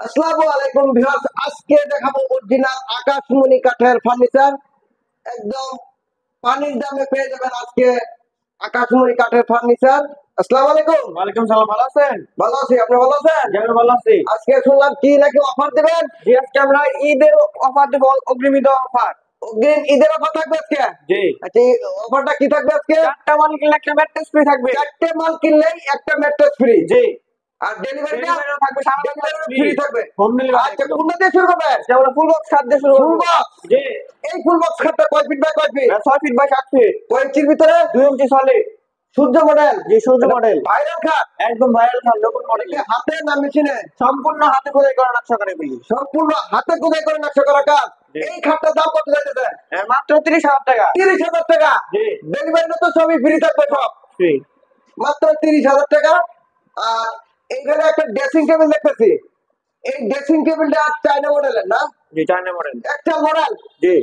আসসালামু আলাইকুম ভিউয়ার্স, আজকে দেখাবো অরিজিনাল আকাশমণি কাঠের ফার্নিচার। একদম পানির দামে পেয়ে যাবেন আজকে আকাশমণি কাঠের ফার্নিচার। আসসালামু আলাইকুম। ওয়ালাইকুম সালাম। ভালো আছেন? ভালো আছি, আপনি ভালো আছেন? জি, আমি ভালো আছি। আজকে শুনলাম কি নাকি অফার দিবেন? জি, আজকে আমরা ঈদের অফার দেব, অগ্রিম ঈদ অফার। অগ্রিম ঈদের অফার থাকবে আজকে? জি, আচ্ছা, এই অফারটা কি থাকবে আজকে? চারটা মাল কিনলে একটা ম্যাট্রেস ফ্রি থাকবে। চারটে মাল কিনলেই একটা ম্যাট্রেস ফ্রি। জি, আর ডেলিভারিটা ডেলিভারিও থাকবে, সারা বাংলাদেশ ডেলিভারি ফ্রি ফ্রি থাকবে। Home delivery. আচ্ছা, কোনটা দিয়ে শুরু করবেন? যেমন ফুল বক্স খাট দিয়ে শুরু ফুল করব। বক্স। জি, এই ফুল বক্স খাটটা কয় ফিট বাই কয় ফিট? 6 ফিট বাই 7 ফিট, কয় ইঞ্চির ভিতরে? 2 ইঞ্চি সলিড। সূর্য মডেল। জি, সূর্য মডেল, ভাইরাল খাট। একদম ভাইরাল খাট, নতুন মডেল। এটা হাতে না মেশিনে? সম্পূর্ণ হাতে খোদাই করা নকশা করে বলি। সম্পূর্ণ হাতে খোদাই করে নকশা করা কাজ। জি। এই খাটটার দাম কত যাচ্ছে? মাত্র 30,000 টাকা। 30,000 টাকা। জি, ডেলিভারি তো সবই ফ্রি থাকবে সব। ফ্রি। মাত্র 30,000 টাকা। আর এইখানে একটা ড্রেসিং টেবিল দেখতেছি। এই ড্রেসিং টেবিলটা চায়না মডেলের না? জি, চায়না মডেল। একটা মডেল। জি,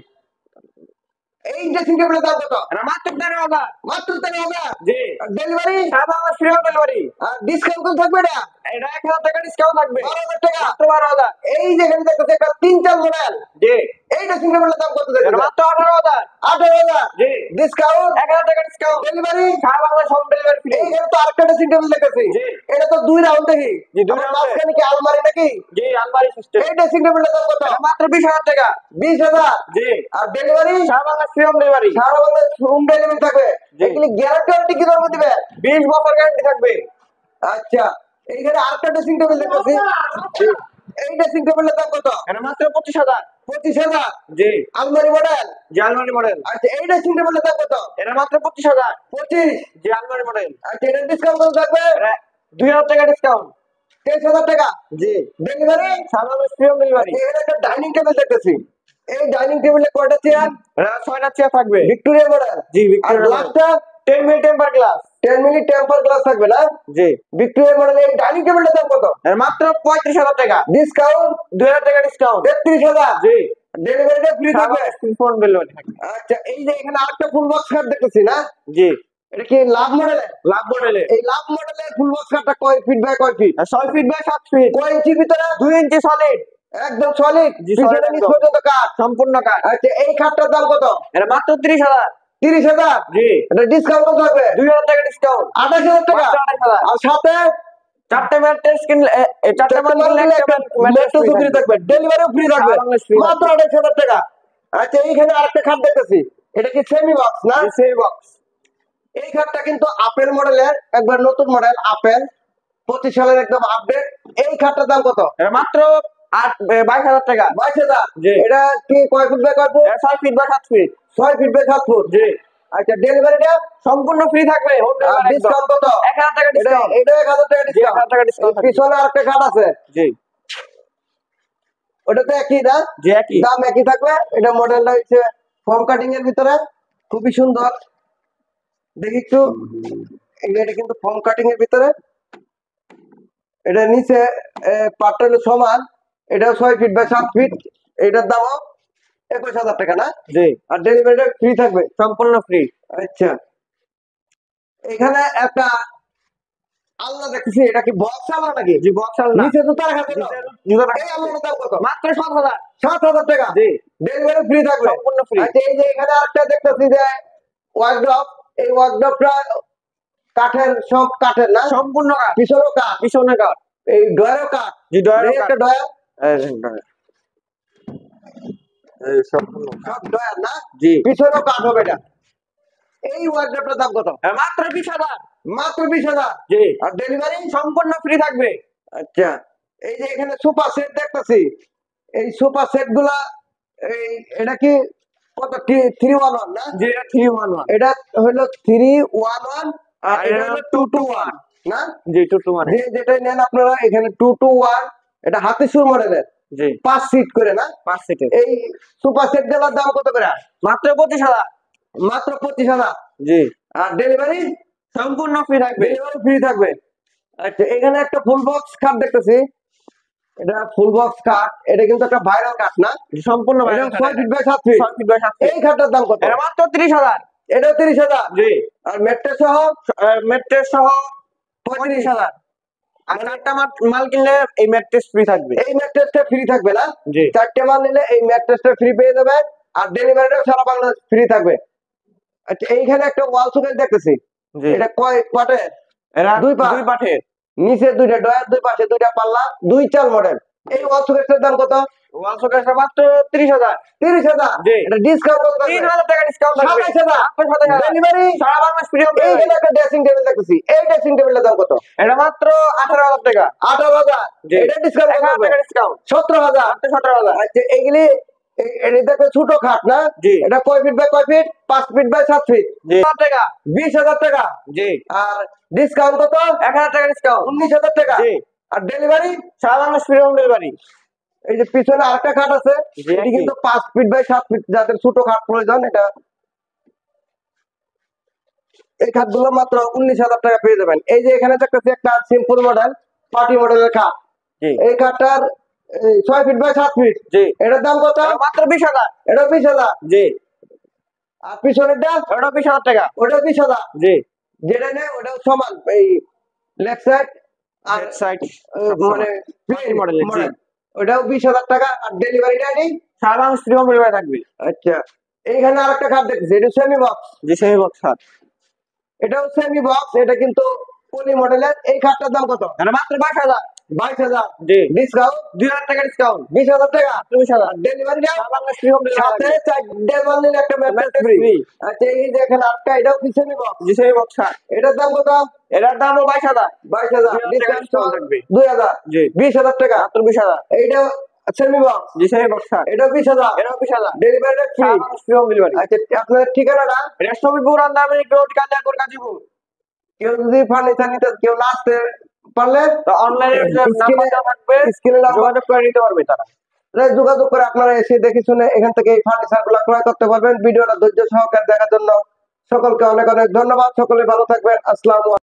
এই ড্রেসিং টেবিলের দাম কত? এটা মাত্র 13,000। মাত্র 13,000। জি, ডেলিভারি সারা বাংলাদেশ ফ্রি হোম ডেলিভারি। আর ডিসকাউন্ট কত থাকবে এটা? এটা 1,000 টাকা ডিসকাউন্ট থাকবে। 12,000 টাকা। মাত্র 12,000। এই যেখানে দেখতেছি একটা 3-4 মডেল। জি, এই ড্রেসিং টেবিলের দাম কত এটা যাচ্ছে? মাত্র 18,000। 18,000। জি, ডিসকাউন্ট 1,000 টাকা ডিসকাউন্ট। ডেলিভারি। সারা বাংলাদেশ হোম ডেলিভারি ফ্রি। এইখানে তো আরেকটা ড্রেসিং টেবিল দেখতেছি। জি। এটা তো 2 রাউন্ড দেখি। জি, 2 আবার রাউন্ডে। মাঝখানে কি আলমারি নাকি? জি, আলমারি সিস্টেম। এই ড্রেসিং টেবিলের দাম কত? এটা মাত্র 20,000 টাকা। 20,000। জি, আর ডেলিভারি সারা বাংলাদেশ ফ্রি হোম ডেলিভারি। সারা বাংলাদেশ হোম ডেলিভারি থাকবে। জি। এগুলি গ্যারান্টি কি দাম দিবে? 20 বছর গ্যারান্টি থাকবে। আচ্ছা, এইখানে আরেকটা ড্রেসিং টেবিল দেখতেছি। জি, এই ড্রেসিং টেবিলের দাম কত? এটা মাত্র 25,000। 25,000। জি, আলমারি মডেল। জি, আলমারি মডেল। আচ্ছা, এই ড্রেসিং টেবিলের দাম কত? এটা মাত্র 25,000। 25। জি, আলমারি মডেল। আচ্ছা, এটা ডিসকাউন্ট কত থাকবে? এটা 2,000 টাকা ডিসকাউন্ট। 23,000 টাকা। জি, ডেলিভারি। সারা বাংলাদেশ ফ্রি হোম ডেলিভারি। এখানে একটা ডাইনিং টেবিল দেখতেছি। এই ডাইনিং টেবিলে কয়টা চেয়ার? এটা 6টা চেয়ার থাকবে। Victoria model. জি, আর ভিক্টোরিয়া মডেল। গ্লাসটা 10 milli temper glass. 10 milli temper glass থাকবে না? জি, ভিক্টোরিয়া মডেল। এই ডাইনিং টেবিলটার দাম কত? এর মাত্র 35,000 টাকা। ডিসকাউন্ট 2,000 টাকা ডিসকাউন্ট। 33,000। জি, ডেলিভারিটা ফ্রি থাকবে। ফোন ডেলিভারি থাকবে। আচ্ছা, এই যে এখানে আরেকটা ফুল বক্স কাট দেখতেছি না? জি, এটা কি লাভ মডেলের? লাভ মডেলে। এই লাভ মডেলের ফুল বক্স কাটটা কয় ফিট বাই কয় ফিট? 6 ফিট বাই 7 ফিট, কয় ইঞ্চির ভিতরে? 2 ইঞ্চি সলিড। একদম সলিড। জি, পিছনে solid নিচ একদম। পর্যন্ত কাট। সম্পূর্ণ কাঠ। আচ্ছা, এই খাটটার দাম কত? এটা মাত্র 30,000। 30,000। জি, এটা ডিসকাউন্ট কত থাকবে? 2,000 টাকা ডিসকাউন্ট। 28,000 টাকা। মাত্র 28,000। আর সাথে চারটে ম্যাট্রেস কিনলে চারটে মাল কিনলে একটা ম্যাট্রেস ম্যাট্রেস ফ্রি থাকবে। ডেলিভারিও ফ্রি থাকবে। সারা বাংলাদেশ free মাত্র 28,000 টাকা। আচ্ছা, এইখানে আরেকটা খাট দেখতেছি। এটা কি সেমি বক্স না? সেই বক্স। এই খাটটা কিন্তু আপেল মডেলের, একবার নতুন মডেল আপেল, 25 সালের একদম আপডেট। এই খাটটার দাম কত? এটা মাত্র 22,000 টাকা। 22,000। জি। এটা কি কয় ফুট বাই কয় ফুট? এটা 6 feet by 7 feet. 6 feet by 7 foot. জি, আচ্ছা, ডেলিভারিটা সম্পূর্ণ ফ্রি থাকবে। হোম ডেলিভারি ডিসকাউন্ট কত? 1,000 টাকা এটা ডিসকাউন্ট। এটা 1,000 টাকা জি, 1,000 টাকা ডিসকাউন্ট। ডিসকাউন্ট থাকবে। পিছনে আরেকটা খাট আছে। জি, ওটা তো একই না? জি, একই। দাম একই থাকবে। এটা মডেলটা হচ্ছে ফর্ম কাটিং এর ভিতরে, খুবই সুন্দর। দেখি একটু। এটা কিন্তু ফর্ম কাটিং এর ভিতরে। এটা নিচে পাটটা হলো সমান। এটা 6 ফিট বাই 7 ফিট। এটার দামও 21,000 টাকা না? জি, আর ডেলিভারিটা ফ্রি থাকবে। সম্পূর্ণ ফ্রি। আচ্ছা, এখানে একটা আলনা দেখতেছি। এটা কি বক্স আলনা নাকি? জি, বক্স আলনা। নিচে জুতা রাখার জন্য? জুতা রাখা। এই আলনাটার দাম কত? মাত্র 7,000। 7,000 টাকা। জি, ডেলিভারি ফ্রি থাকবে। সম্পূর্ণ ফ্রি। আচ্ছা, এই যে এখানে আরেকটা দেখতেছি যে ওয়ার্ড্রপ। এই ওয়ার্ড্রপটা কাঠের, সব কাঠের না? সম্পূর্ণ কাঠ। পিছনেও কাঠ। পিছনে কাঠ। এই ডয়ারও কাঠ। জি, ডয়ারও এই একটা কাঠ। ডয়ার। এই সম্পূর্ণ। সব ডয়ার না? জি, পিছনেও কাঠ হবে এটা। এই ওয়ার্ড্রপটার দাম কত? মাত্র 20,000। মাত্র 20,000। জি, আর ডেলিভারি? সম্পূর্ণ ফ্রি থাকবে। আচ্ছা, এই যে এখানে সোফা সেট দেখতেছি। এই সোফা সেট গুলা, এই এটা কি কত? 311 না? জি, এটা 311। এটা হলো 311 আর আর এটা এটা হলো হলো 221 না? জি, 221। যে যেটা নেন আপনারা, এখানে 221। এটা হাতিসুর মডেলের, জি, 5 সিট করে না? 5 সিটের। এই সোফা সেট গুলোর দাম কত করে? মাত্র 25,000। মাত্র 25,000। জি, আর ডেলিভারি? সম্পূর্ণ ফ্রি থাকবে। ডেলিভারি ফ্রি থাকবে। আচ্ছা, এখানে একটা ফুল বক্স খাট দেখতেছি। এটা ফুল বক্স কাঠ। এটা কিন্তু একটা ভাইরাল কাঠ না? সম্পূর্ণ এটা viral 6 feet by 7 feet. 6 feet by 7 feet. এই খাটটার দাম কত? এটা মাত্র 30,000। এটাও 30,000। জি, আর মেট্রেস সহ ম্যাট্রেস সহ 35,000। আর 4টা মাল কিনলে এই ম্যাট্রেস ফ্রি থাকবে। এই ম্যাট্রেসটা ফ্রি থাকবে না? জি। 4টে মাল নিলে এই ম্যাট্রেসটা ফ্রি পেয়ে যাবেন, আর ডেলিভারিটাও সারা বাংলাদেশ ফ্রি থাকবে। আচ্ছা, এইখানে একটা ওয়াল শোকেস দেখতেছি, জি। এটা কয় পাটের? এরা দুই পাট। দুই পাঠের। নিচে দুইটা ডয়ার, দুই পাশে দুইটা পাল্লা, 2 মডেল। এই ওয়াল শোকেসটার দাম কত? ওয়াল শোকেসটা মাত্র 30,000। 30,000। জি। এটা ডিসকাউন্ট কত? 3,000 টাকা ডিসকাউন্ট থাকবে। 27,000 ডেলিভারি। সারা বাংলাদেশ ফ্রি হোম এইখানে ডেলিভারি। একটা ড্রেসিং টেবিল দেখতেছি, এই ড্রেসিং টেবিলের দাম কত? এটা মাত্র 18,000 টাকা। 18,000। জি। এটা ডিসকাউন্ট কত 1,000 হবে? টাকা ডিসকাউন্ট। 17,000। মাত্র 17,000। আচ্ছা, এইগুলি এটা দেখো ছোট খাট না? জি। এটা কয় ফিট বাই কয় ফিট? 5 feet by 7 feet. জি। 1,000 টাকা। 20,000 টাকা। জি। আর ডিসকাউন্ট কত? 1,000 টাকা ডিসকাউন্ট। 19,000 টাকা। জি। আর ডেলিভারি? সারা বাংলাদেশ ফ্রি হোম ডেলিভারি। এই যে পিছনে আরেকটা খাট আছে, জি, এটি একই। কিন্তু 5 ফিট বাই 7 ফিট, যাদের ছোট খাট প্রয়োজন এটা, এই খাটগুলো মাত্র 19,000 টাকা পেয়ে যাবেন। এই যে এখানে দেখতেছি একটা সিম্পল মডেল, পার্টি মডেলের খাট। জি। এই খাটটার 6 ফিট বাই 7 ফিট। জি। এটার দাম কত? এটা মাত্র 20,000। এটা 20,000। জি। আর পিছনেরটা? এটা 20,000 টাকা। ওটা 20,000। জি। যেটা নেই ওটাও সমান, এই লেফট সাইড আর হেড সাইড মানে প্লেন মডেলের। জি। ওটাও 20,000 টাকা। আর ডেলিভারিটা নেই। সারা বাংলাদেশ ফ্রি হোম ডেলিভারি থাকবে। আচ্ছা, এইখানে আরেকটা খাট দেখছি, এটা সেমি বক্স। জি, সেই বক্স খাট। এটাও সেমি বক্স, এটা কিন্তু পলি মডেলের। এই খাটটার দাম কত? এটা মাত্র 22,000। 22,000। জি। ডিসকাউন্ট 2,000 টাকা ডিসকাউন্ট। 20,000 টাকা। 20,000। ডেলিভারিটা সারা বাংলাদেশ ফ্রি হোম সাথে ডেলিভারি। 4টে মাল নিলে একটা ম্যাট্রেস ম্যাট্রেস ফ্রি। ফ্রি। আচ্ছা, এই যে এখানে আরেকটা, এটাও কি সেমি বক্স? জি, সেই বক্স খাট। এটার দাম কত? এটার দামও 22,000। 22,000। 2,000 টাকা ডিসকাউন্ট থাকবে। 2,000। জি। 20,000 টাকা। মাত্র 20,000। এইটা সেমি বক্স, জি, সেই বক্স খাট। এটাও 20,000। এটাও 20,000। ডেলিভারিটা ফ্রি। সারা বাংলাদেশ ফ্রি হোম ডেলিভারি। আচ্ছা, আপনার ঠিকানাটা? এটা সবিপুর আন্দারমানিক রোড, কালিয়াকৈর, গাজীপুর। কেউ যদি ফার্নিচার নিতে, কেউ না আসতে পারলে তো অনলাইনে স্ক্রিনে নাম্বারটা থাকবে, যোগাযোগ করে নিতে পারবে তারা। যোগাযোগ করে আপনারা এসে দেখে শুনে এখান থেকে এই ফার্নিচার গুলো ক্রয় করতে পারবেন। ভিডিওটা ধৈর্য সহকারে দেখার জন্য সকলকে অনেক অনেক ধন্যবাদ। সকলে ভালো থাকবেন। আসসালামু আলাইকুম।